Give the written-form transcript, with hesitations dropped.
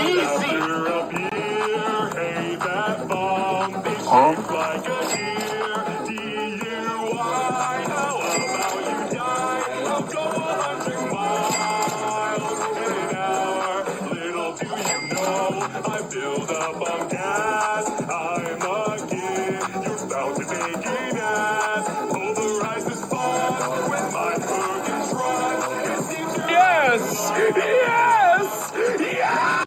Easy. Huh? Like a deer, DUI. How about you die? I'll go 100 miles in an hour. Little do you know, I build up on gas.